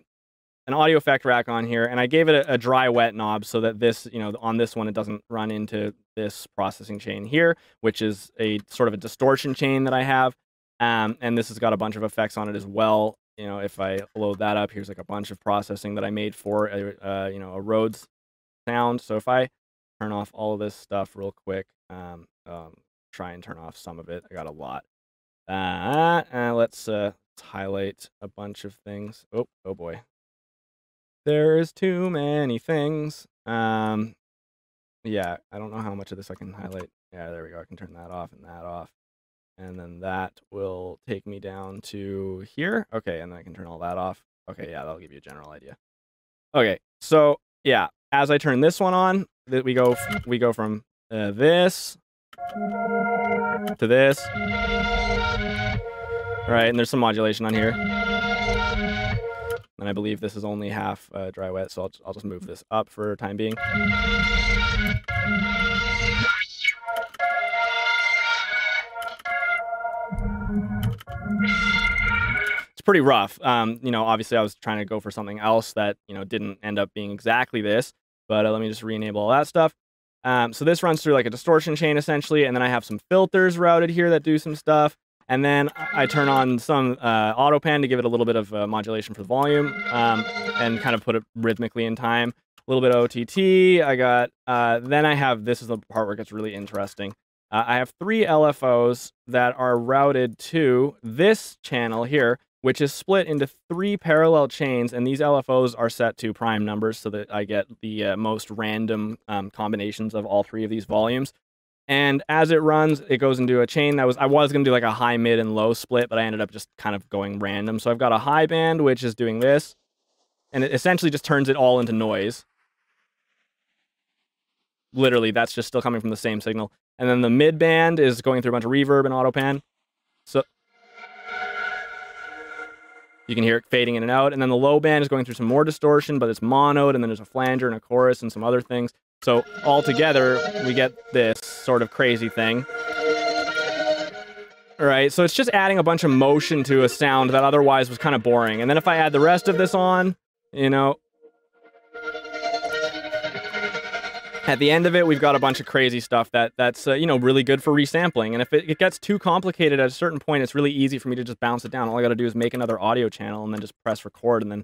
audio effect rack on here, and I gave it a dry wet knob so that this, you know, on this one, it doesn't run into this processing chain here, which is a sort of a distortion chain that I have. And this has got a bunch of effects on it as well. You know, if I load that up, here's like a bunch of processing that I made for you know, a Rhodes sound. So if I turn off all of this stuff real quick, try and turn off some of it. I got a lot. Let's highlight a bunch of things. Oh boy. There is too many things. Yeah, I don't know how much of this I can highlight. Yeah, there we go. I can turn that off and that off. And then that will take me down to here. Okay, and then I can turn all that off. Okay, yeah, that'll give you a general idea. Okay, so yeah, as I turn this one on, we go from this to this. Right, and there's some modulation on here. And I believe this is only half dry wet, so I'll just move this up for time being. It's pretty rough. You know, obviously I was trying to go for something else that, you know, didn't end up being exactly this, but let me just re-enable all that stuff. So this runs through like a distortion chain essentially, and then I have some filters routed here that do some stuff. And then I turn on some auto pan to give it a little bit of modulation for the volume and kind of put it rhythmically in time. A little bit of OTT. I got, then I have, this is the part where it gets really interesting. I have 3 LFOs that are routed to this channel here, which is split into 3 parallel chains, and these LFOs are set to prime numbers so that I get the most random combinations of all 3 of these volumes. And as it runs, it goes into a chain that I was going to do like a high, mid, and low split, but I ended up just kind of going random. So I've got a high band, which is doing this, and it essentially just turns it all into noise. Literally, that's just still coming from the same signal. And then the mid band is going through a bunch of reverb and auto pan. So you can hear it fading in and out. And then the low band is going through some more distortion, but it's monoed, and then there's a flanger and a chorus and some other things. So all together, we get this sort of crazy thing. All right, so it's just adding a bunch of motion to a sound that otherwise was kind of boring. And then if I add the rest of this on, you know, at the end of it, we've got a bunch of crazy stuff that's you know, really good for resampling. And if it gets too complicated at a certain point, it's really easy for me to just bounce it down. All I got to do is make another audio channel and then just press record and then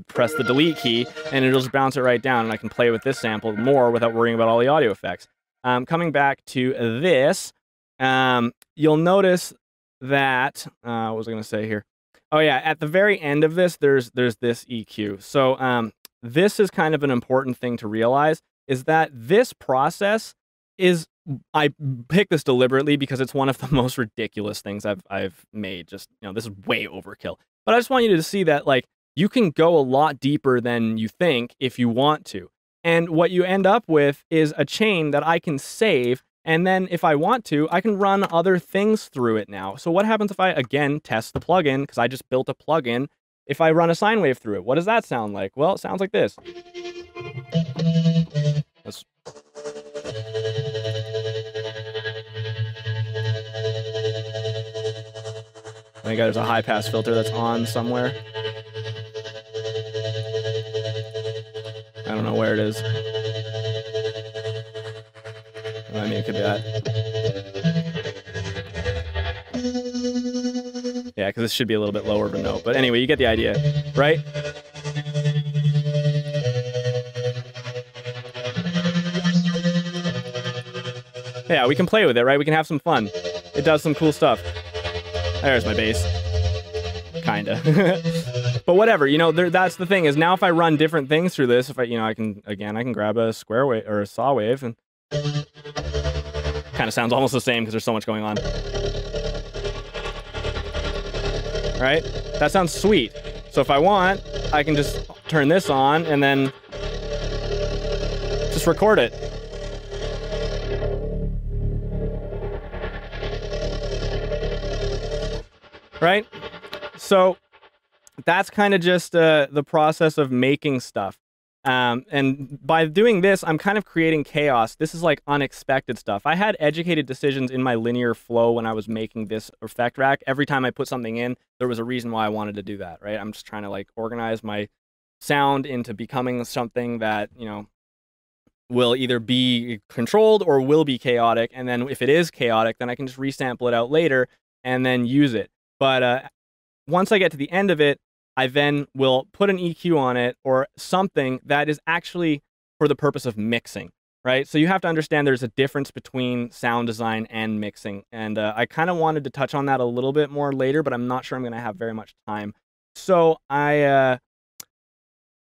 press the delete key, and it'll just bounce it right down, and I can play with this sample more without worrying about all the audio effects. Coming back to this, you'll notice that, what was I going to say here? Oh yeah, at the very end of this, there's this EQ. So this is kind of an important thing to realize, is that this process is, I picked this deliberately because it's one of the most ridiculous things I've made. Just, you know, this is way overkill. But I just want you to see that, like, you can go a lot deeper than you think if you want to. And what you end up with is a chain that I can save, and then if I want to, I can run other things through it now. So what happens if I, again, test the plugin, because I just built a plugin, if I run a sine wave through it? What does that sound like? Well, it sounds like this. I think there's a high pass filter that's on somewhere. I don't know where it is. I mean, it could be that. Yeah, because this should be a little bit lower of a note. But anyway, you get the idea, right? Yeah, we can play with it, right? We can have some fun. It does some cool stuff. There's my bass. Kinda. But whatever, you know, that's the thing, is now if I run different things through this, if I, you know, I can grab a square wave or a saw wave, and kind of sounds almost the same because there's so much going on. Right? That sounds sweet. So if I want, I can just turn this on and then just record it. Right? So that's kind of just the process of making stuff. And by doing this, I'm kind of creating chaos. This is like unexpected stuff. I had educated decisions in my linear flow when I was making this effect rack. Every time I put something in, there was a reason why I wanted to do that, right? I'm just trying to like organize my sound into becoming something that, you know, will either be controlled or will be chaotic. And then if it is chaotic, then I can just resample it out later and then use it. But once I get to the end of it, I then will put an EQ on it or something that is actually for the purpose of mixing, right? So you have to understand there's a difference between sound design and mixing. And I kind of wanted to touch on that a little bit more later, but I'm not sure I'm going to have very much time. So at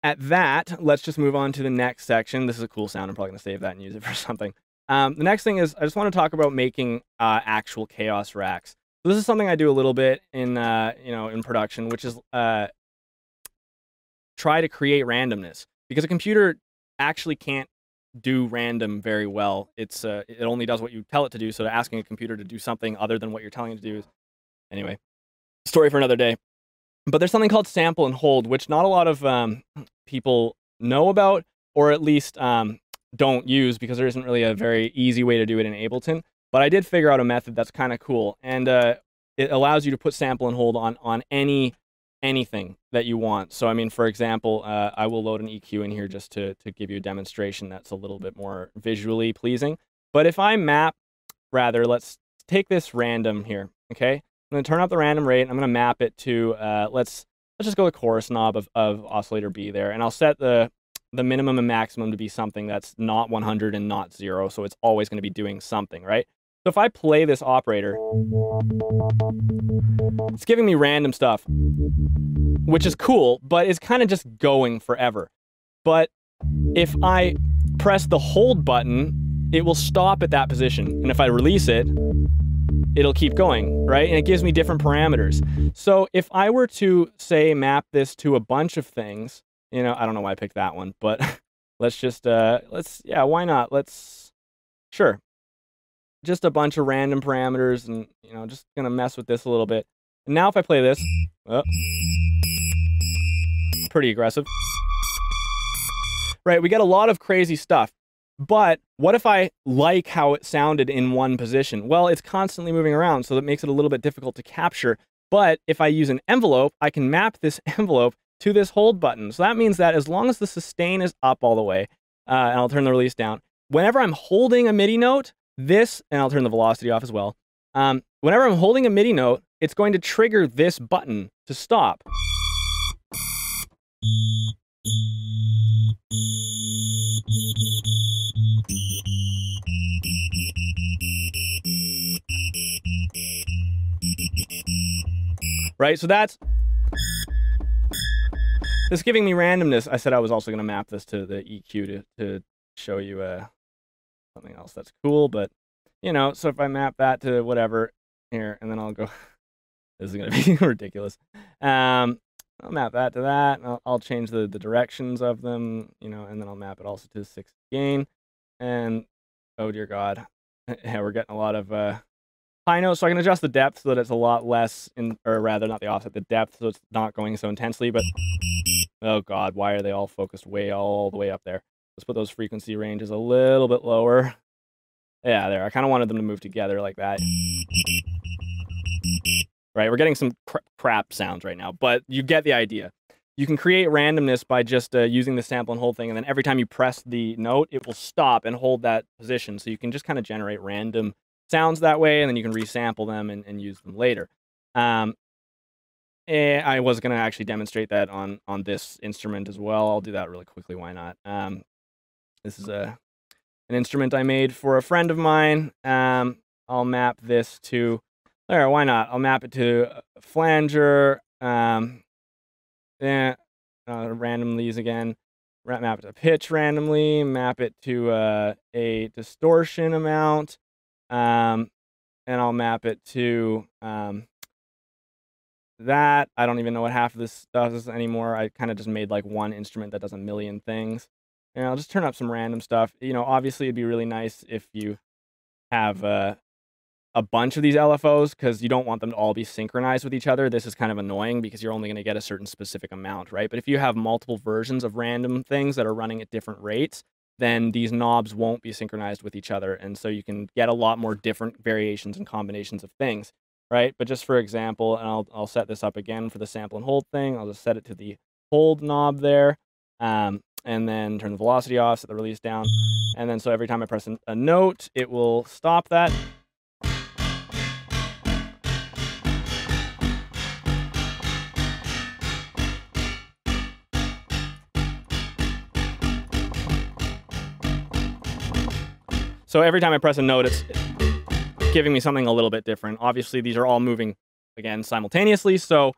that, let's just move on to the next section. This is a cool sound. I'm probably going to save that and use it for something. The next thing is I just want to talk about making actual chaos racks. So this is something I do a little bit in, you know, in production, which is try to create randomness, because a computer actually can't do random very well. It only does what you tell it to do. So asking a computer to do something other than what you're telling it to do is, anyway, story for another day. But there's something called sample and hold, which not a lot of people know about, or at least don't use, because there isn't really a very easy way to do it in Ableton. But I did figure out a method that's kind of cool, and it allows you to put sample and hold on anything that you want. So I mean, for example, I will load an EQ in here just to give you a demonstration that's a little bit more visually pleasing. But if I map, rather, let's take this random here, okay? I'm going to turn up the random rate, and I'm going to map it to, let's just go with chorus knob of oscillator B there, and I'll set the minimum and maximum to be something that's not 100 and not 0, so it's always going to be doing something, right? So if I play this operator, it's giving me random stuff, which is cool, but it's kind of just going forever. But if I press the hold button, it will stop at that position. And if I release it, it'll keep going, right? And it gives me different parameters. So if I were to, say, map this to a bunch of things, you know, I don't know why I picked that one, but let's just, yeah, why not? Sure. Just a bunch of random parameters, and, you know, just gonna mess with this a little bit. And now if I play this, pretty aggressive. Right, we get a lot of crazy stuff. But what if I like how it sounded in one position? Well, it's constantly moving around, so that makes it a little bit difficult to capture. But if I use an envelope, I can map this envelope to this hold button. So that means that as long as the sustain is up all the way, and I'll turn the release down, whenever I'm holding a MIDI note, and I'll turn the velocity off as well, whenever I'm holding a MIDI note, it's going to trigger this button to stop. Right, so this is giving me randomness. I said I was also going to map this to the EQ to show you something else that's cool, but, you know, so if I map that to whatever here, and then I'll go, this is going to be ridiculous. I'll map that to that, and I'll change the directions of them, you know, and then I'll map it also to 6 gain, and, oh dear God, yeah, we're getting a lot of high notes, so I can adjust the depth so that it's a lot less, or rather, not the offset, the depth, so it's not going so intensely, but, oh God, why are they all focused all the way up there? Let's put those frequency ranges a little bit lower. Yeah, there. I kind of wanted them to move together like that. Right, we're getting some crap sounds right now, but you get the idea. You can create randomness by just using the sample and hold thing, and then every time you press the note, it will stop and hold that position. So you can just kind of generate random sounds that way, and then you can resample them and use them later. And I was going to actually demonstrate that on this instrument as well. I'll do that really quickly. Why not? This is an instrument I made for a friend of mine. I'll map this to, there, why not? I'll map it to a flanger. Yeah, randomly's again. Map it to pitch randomly. Map it to a distortion amount. And I'll map it to that. I don't even know what half of this does anymore. I kind of just made like one instrument that does a million things. And I'll just turn up some random stuff. You know, obviously it'd be really nice if you have a bunch of these LFOs, because you don't want them to all be synchronized with each other. This is kind of annoying because you're only going to get a certain specific amount, right? But if you have multiple versions of random things that are running at different rates, then these knobs won't be synchronized with each other. And so you can get a lot more different variations and combinations of things, right? But just for example, and I'll set this up again for the sample and hold thing. I'll just set it to the hold knob there. And then turn the velocity off, set the release down. And then so every time I press a note, it will stop that. So every time I press a note, it's giving me something a little bit different. Obviously, these are all moving, again, simultaneously, so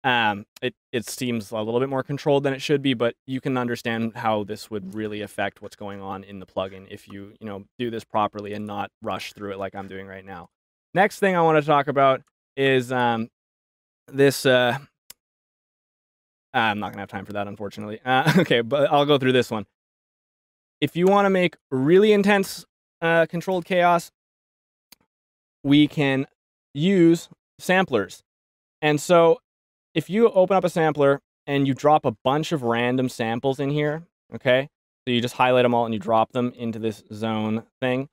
it seems a little bit more controlled than it should be, but you can understand how this would really affect what's going on in the plugin if you do this properly and not rush through it like I'm doing right now. Next thing I want to talk about is this I'm not gonna have time for that, unfortunately. Okay, but I'll go through this one. If you want to make really intense controlled chaos, we can use samplers. And so if you open up a sampler and you drop a bunch of random samples in here, okay? So you just highlight them all and you drop them into this zone thing.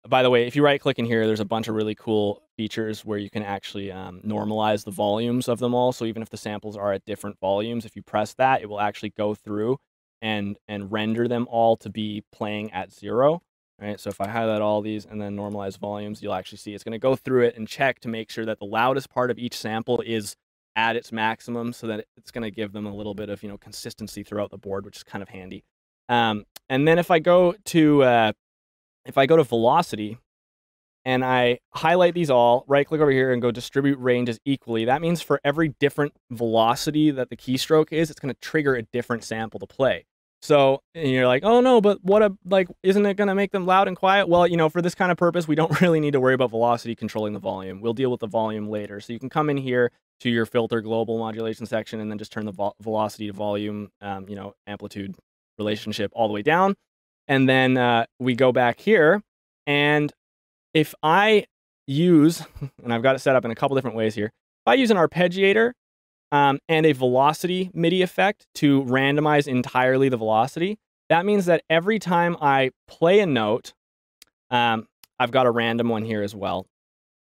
By the way, if you right click in here, there's a bunch of really cool features where you can actually normalize the volumes of them all. So even if the samples are at different volumes, if you press that, it will actually go through and render them all to be playing at 0. Right, so if I highlight all these and then normalize volumes, you'll actually see it's going to go through it and check to make sure that the loudest part of each sample is at its maximum, so that it's going to give them a little bit of consistency throughout the board, which is kind of handy. And then if I go to velocity and I highlight these all, right click over here and go distribute ranges equally, that means for every different velocity that the keystroke is, it's going to trigger a different sample to play. So and you're like, oh no, but isn't it going to make them loud and quiet? Well, for this kind of purpose, we don't really need to worry about velocity controlling the volume. We'll deal with the volume later. So you can come in here to your filter global modulation section and then just turn the velocity to volume, amplitude relationship all the way down. And then we go back here, and if I use, and I've got it set up in a couple different ways here, if I use an arpeggiator and a velocity MIDI effect to randomize entirely the velocity, that means that every time I play a note, I've got a random one here as well.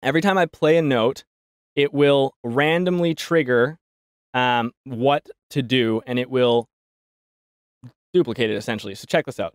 Every time I play a note, it will randomly trigger what to do, and it will duplicate it essentially. So check this out.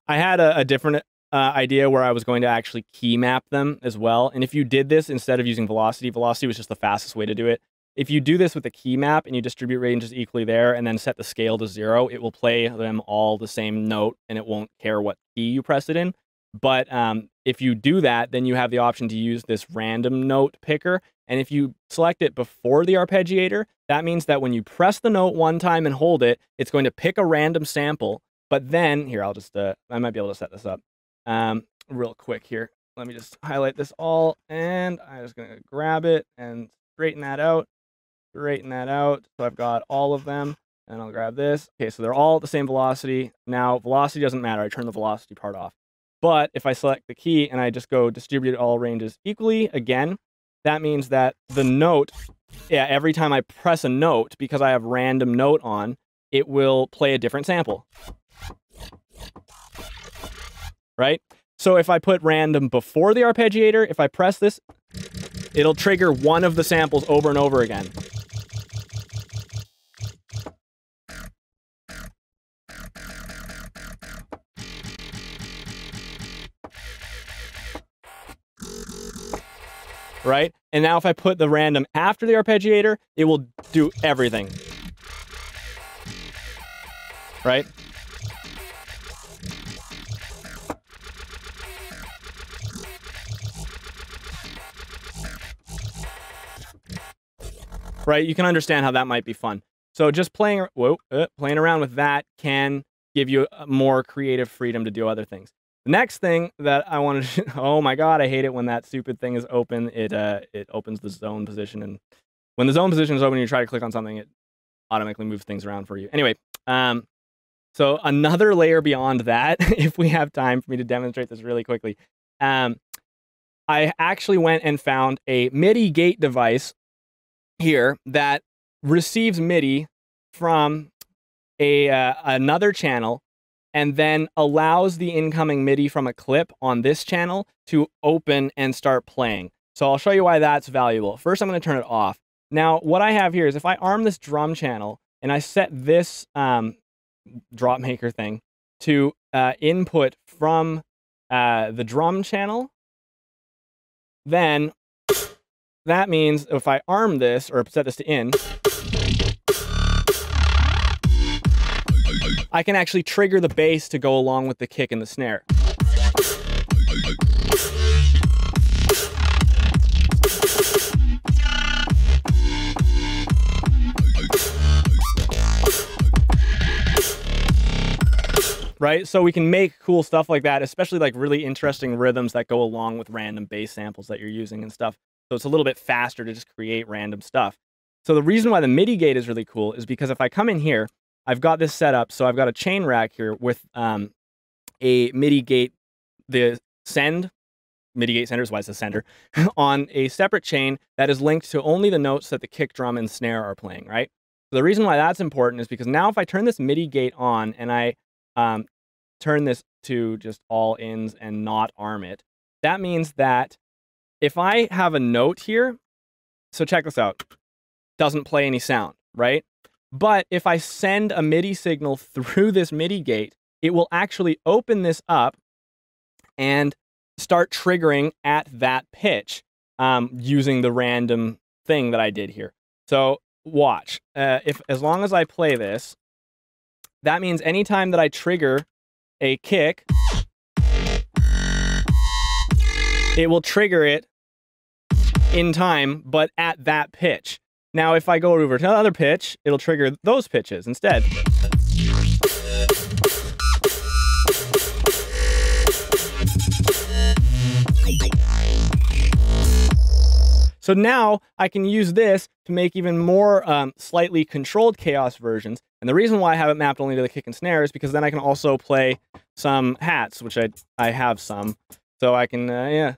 I had a different idea where I was going to actually key map them as well. And if you did this instead of using velocity, velocity was just the fastest way to do it. If you do this with a key map and you distribute ranges equally there and then set the scale to 0, it will play them all the same note and it won't care what key you press it in. But if you do that, then you have the option to use this random note picker. And if you select it before the arpeggiator, that means that when you press the note one time and hold it, it's going to pick a random sample. But then, here, I'll just, I might be able to set this up real quick here. Let me just highlight this all, and I'm just going to grab it and straighten that out. So I've got all of them, and I'll grab this. Okay, so they're all at the same velocity. Now, velocity doesn't matter. I turn the velocity part off. But if I select the key and I just go distribute all ranges equally again, that means that the note, every time I press a note, because I have random note on, it will play a different sample. Right? So if I put random before the arpeggiator, if I press this, it'll trigger one of the samples over and over again. Right? And now if I put the random after the arpeggiator, it will do everything. Right? Right? You can understand how that might be fun. So just playing around with that can give you more creative freedom to do other things. The next thing that I wanted to, oh my God, I hate it when that stupid thing is open. It opens the zone position, and when the zone position is open and you try to click on something, it automatically moves things around for you. Anyway, so another layer beyond that, if we have time for me to demonstrate this really quickly, I actually went and found a MIDI gate device here that receives MIDI from another channel and then allows the incoming MIDI from a clip on this channel to open and start playing. So I'll show you why that's valuable. First, I'm going to turn it off. Now, what I have here is if I arm this drum channel and I set this drop maker thing to input from the drum channel, then that means if I arm this or set this to in, I can actually trigger the bass to go along with the kick and the snare. right? So we can make cool stuff like that, especially like really interesting rhythms that go along with random bass samples that you're using and stuff. So it's a little bit faster to just create random stuff. So the reason why the MIDI gate is really cool is because if I come in here, I've got this set up. So I've got a chain rack here with a MIDI gate, the send, MIDI gate sender is why it's a sender, on a separate chain that is linked to only the notes that the kick drum and snare are playing, right? So the reason why that's important is because now if I turn this MIDI gate on and I turn this to just all ins and not arm it, that means that if I have a note here, so check this out, doesn't play any sound, right? But if I send a MIDI signal through this MIDI gate, it will actually open this up and start triggering at that pitch using the random thing that I did here. So watch, as long as I play this, that means anytime that I trigger a kick, it will trigger it in time, but at that pitch. Now, if I go over to another pitch, it'll trigger those pitches instead. So now I can use this to make even more slightly controlled chaos versions. And the reason why I have it mapped only to the kick and snare is because then I can also play some hats, which I have some. So I can, yeah.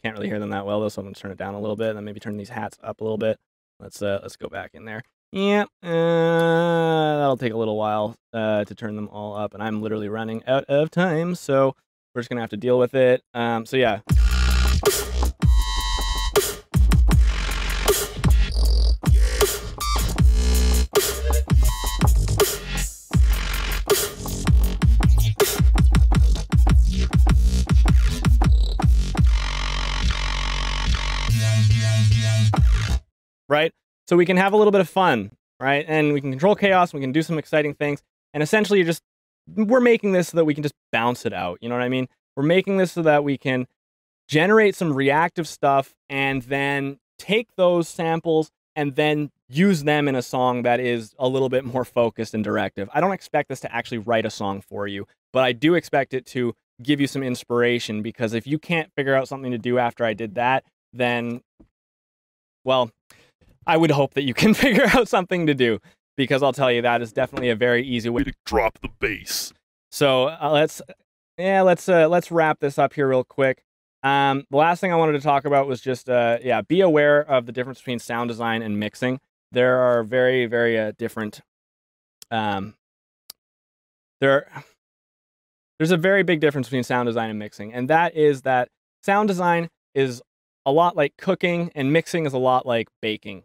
Can't really hear them that well though, so I'm gonna turn it down a little bit and then maybe turn these hats up a little bit. Let's go back in there. Yeah, that'll take a little while to turn them all up, and I'm literally running out of time, so we're just gonna have to deal with it. So yeah. Right? So we can have a little bit of fun, right? And we can control chaos, and we can do some exciting things. And essentially we're making this so that we can just bounce it out. You know what I mean? We're making this so that we can generate some reactive stuff and then take those samples and then use them in a song that is a little bit more focused and directive. I don't expect this to actually write a song for you, but I do expect it to give you some inspiration, because if you can't figure out something to do after I did that, then, well, I would hope that you can figure out something to do, because I'll tell you that is definitely a very easy way to drop the bass. So let's wrap this up here real quick. The last thing I wanted to talk about was just yeah, be aware of the difference between sound design and mixing. There are very, very different. There's a very big difference between sound design and mixing, and that is that sound design is a lot like cooking, and mixing is a lot like baking.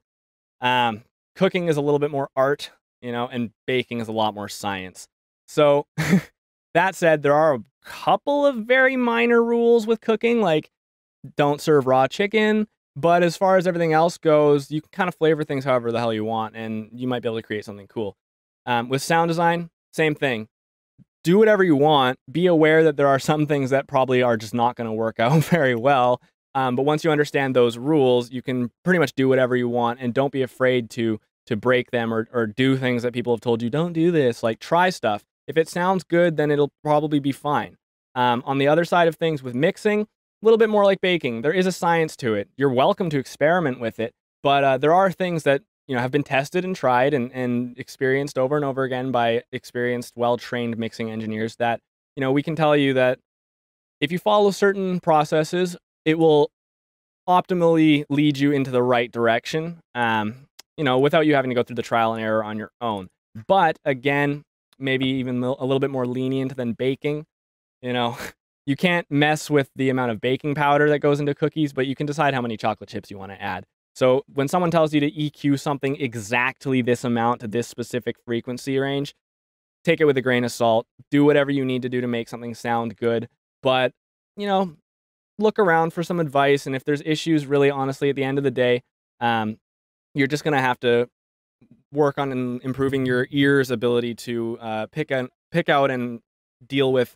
Cooking is a little bit more art, you know, and baking is a lot more science. So that said, there are a couple of very minor rules with cooking, like don't serve raw chicken. But as far as everything else goes, you can kind of flavor things however the hell you want, and you might be able to create something cool. With sound design, same thing. Do whatever you want. Be aware that there are some things that probably are just not going to work out very well. But once you understand those rules, you can pretty much do whatever you want, and don't be afraid to break them or do things that people have told you, don't do this. Like, try stuff. If it sounds good, then it'll probably be fine. On the other side of things with mixing, a little bit more like baking. There is a science to it. You're welcome to experiment with it, but there are things that, you know, have been tested and tried and experienced over and over again by experienced, well-trained mixing engineers that, you know, we can tell you that if you follow certain processes, it will optimally lead you into the right direction, you know, without you having to go through the trial and error on your own. But again, maybe even a little bit more lenient than baking. You know, you can't mess with the amount of baking powder that goes into cookies, but you can decide how many chocolate chips you want to add. So when someone tells you to EQ something exactly this amount to this specific frequency range, take it with a grain of salt. Do whatever you need to do to make something sound good. But, you know, look around for some advice. And if there's issues, really, honestly, at the end of the day, you're just going to have to work on improving your ear's ability to pick out and deal with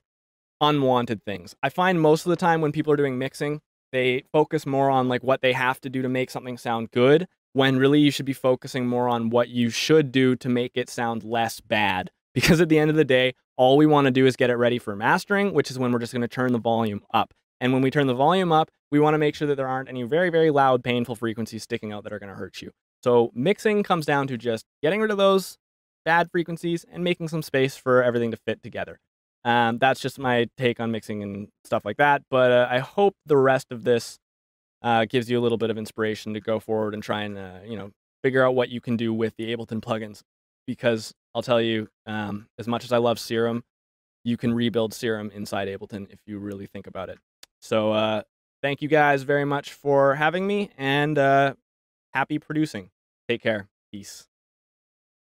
unwanted things. I find most of the time when people are doing mixing, they focus more on like what they have to do to make something sound good, when really you should be focusing more on what you should do to make it sound less bad. Because at the end of the day, all we want to do is get it ready for mastering, which is when we're just going to turn the volume up. And when we turn the volume up, we want to make sure that there aren't any very, very loud, painful frequencies sticking out that are going to hurt you. So mixing comes down to just getting rid of those bad frequencies and making some space for everything to fit together. That's just my take on mixing and stuff like that. But I hope the rest of this gives you a little bit of inspiration to go forward and try and figure out what you can do with the Ableton plugins. Because I'll tell you, as much as I love Serum, you can rebuild Serum inside Ableton if you really think about it. So thank you guys very much for having me, and happy producing. Take care. Peace.